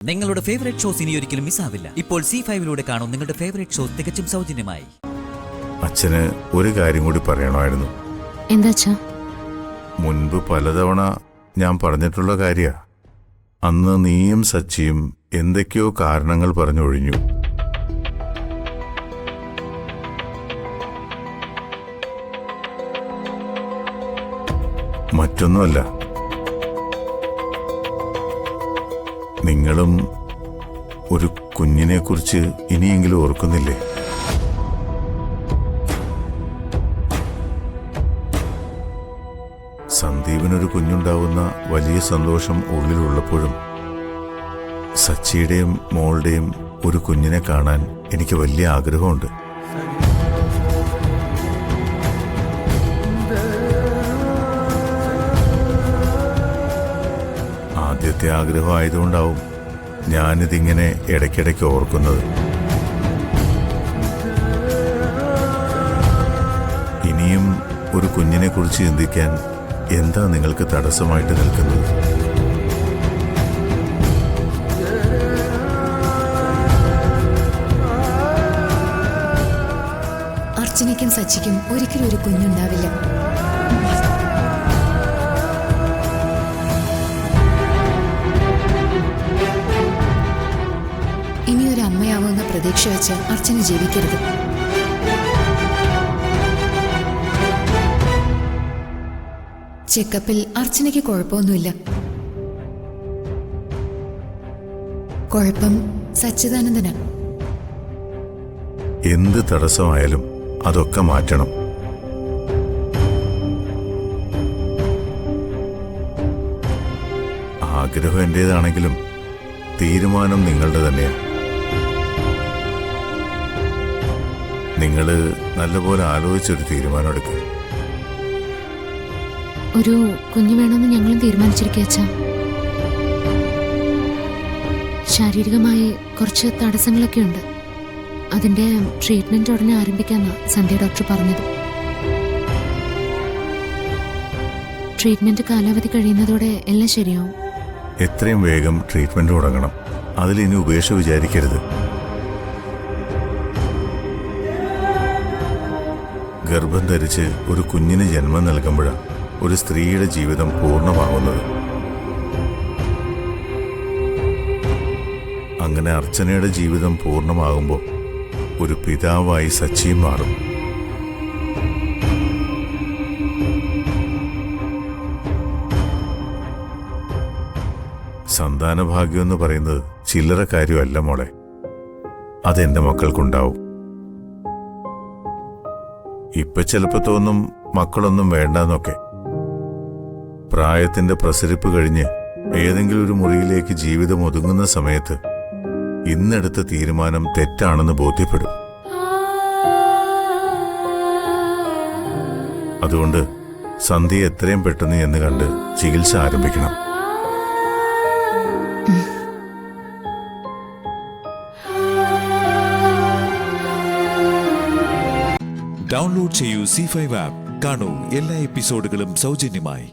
നിങ്ങളുടെ favourite shows ഇനി ഒരിക്കലും മിസ്സാവില്ല. ഇപ്പോൾ C5-ലൂടെ കാണും നിങ്ങളുടെ ഫേവറേറ്റ് ഷോസ് തികച്ചും സൗജന്യമായി. അച്ഛന് ഒരു കാര്യം കൂടി പറയണമായിരുന്നു. എന്താ? മുൻപ് പലതവണ ഞാൻ പറഞ്ഞിട്ടുള്ള കാര്യ. അന്ന് നീയും സച്ചിയും എന്തൊക്കെയോ കാരണങ്ങൾ പറഞ്ഞൊഴിഞ്ഞു. മറ്റൊന്നുമല്ല, നിങ്ങളും ഒരു കുഞ്ഞിനെക്കുറിച്ച് ഇനിയെങ്കിലും ഓർക്കുന്നില്ലേ? സന്ദീപിനൊരു കുഞ്ഞുണ്ടാവുന്ന വലിയ സന്തോഷം ഉള്ളിലുള്ളപ്പോഴും സച്ചിയുടെയും മോളുടെയും ഒരു കുഞ്ഞിനെ കാണാൻ എനിക്ക് വലിയ ആഗ്രഹമുണ്ട്. ആദ്യത്തെ ആഗ്രഹം ആയതുകൊണ്ടാവും ഞാനിതിങ്ങനെ ഇടയ്ക്കിടയ്ക്ക് ഓർക്കുന്നത്. ഇനിയും ഒരു കുഞ്ഞിനെക്കുറിച്ച് ചിന്തിക്കാൻ എന്താ നിങ്ങൾക്ക് തടസ്സമായിട്ട് നിൽക്കുന്നത്? അർച്ചനയ്ക്കും സച്ചിക്കും ഒരിക്കലും ഒരു കുഞ്ഞുണ്ടാവില്ല. ഇനിയൊരു അമ്മയാവുന്ന പ്രതീക്ഷ വെച്ച് അർച്ചന ജീവിക്കരുത്. ചെക്കപ്പിൽ അർച്ചനയ്ക്ക് കുഴപ്പമൊന്നുമില്ല. കുഴപ്പം സച്ചിദാനന്ദനാ. എന്ത് തടസ്സമായാലും അതൊക്കെ മാറ്റണം. ആഗ്രഹം എന്റേതാണെങ്കിലും തീരുമാനം നിങ്ങളുടെ തന്നെയാണ്. നിങ്ങള് നല്ലപോലെ ആലോചിച്ചൊരു തീരുമാനം എടുക്കുക. ഒരു കുഞ്ഞു വേണമെന്ന് ഞങ്ങളും തീരുമാനിച്ചിരിക്കുക. ശാരീരികമായി കുറച്ച് തടസ്സങ്ങളൊക്കെ ഉണ്ട്. അതിന്റെ ട്രീറ്റ്മെന്റ് ഉടനെ ആരംഭിക്കാന്നാ സന്ധ്യ ഡോക്ടർ പറഞ്ഞത്. ട്രീറ്റ്മെന്റ് കാലാവധി കഴിയുന്നതോടെ എല്ലാം ശരിയാവും. എത്രയും വേഗം ട്രീറ്റ്മെന്റ് തുടങ്ങണം. അതിലിനി ഉപേക്ഷ വിചാരിക്കരുത്. ഗർഭം ധരിച്ച് ഒരു കുഞ്ഞിന് ജന്മം നൽകുമ്പോഴാണ് ഒരു സ്ത്രീയുടെ ജീവിതം പൂർണ്ണമാവുന്നത്. അങ്ങനെ അർച്ചനയുടെ ജീവിതം പൂർണ്ണമാകുമ്പോൾ ഒരു പിതാവായി സച്ചിയും മാറും. സന്താനഭാഗ്യം എന്ന് പറയുന്നത് ചില്ലറ കാര്യമല്ല മോളെ. അതെന്റെ മക്കൾക്കുണ്ടാവും. ഇപ്പൊ ചിലപ്പോ തോന്നും മക്കളൊന്നും വേണ്ടെന്നൊക്കെ. പ്രായത്തിന്റെ പ്രസരിപ്പ് കഴിഞ്ഞ് ഏതെങ്കിലും ഒരു മുറിയിലേക്ക് ജീവിതം ഒതുങ്ങുന്ന സമയത്ത് ഇന്നെടുത്ത തീരുമാനം തെറ്റാണെന്ന് ബോധ്യപ്പെടും. അതുകൊണ്ട് സന്ധ്യ എത്രയും പെട്ടെന്ന് എന്ന് കണ്ട് ചികിത്സ ആരംഭിക്കണം. ഡൗൺലോഡ് ചെയ്യൂ C5 ആപ്പ്. കാണൂ എല്ലാ എപ്പിസോഡുകളും സൗജന്യമായി.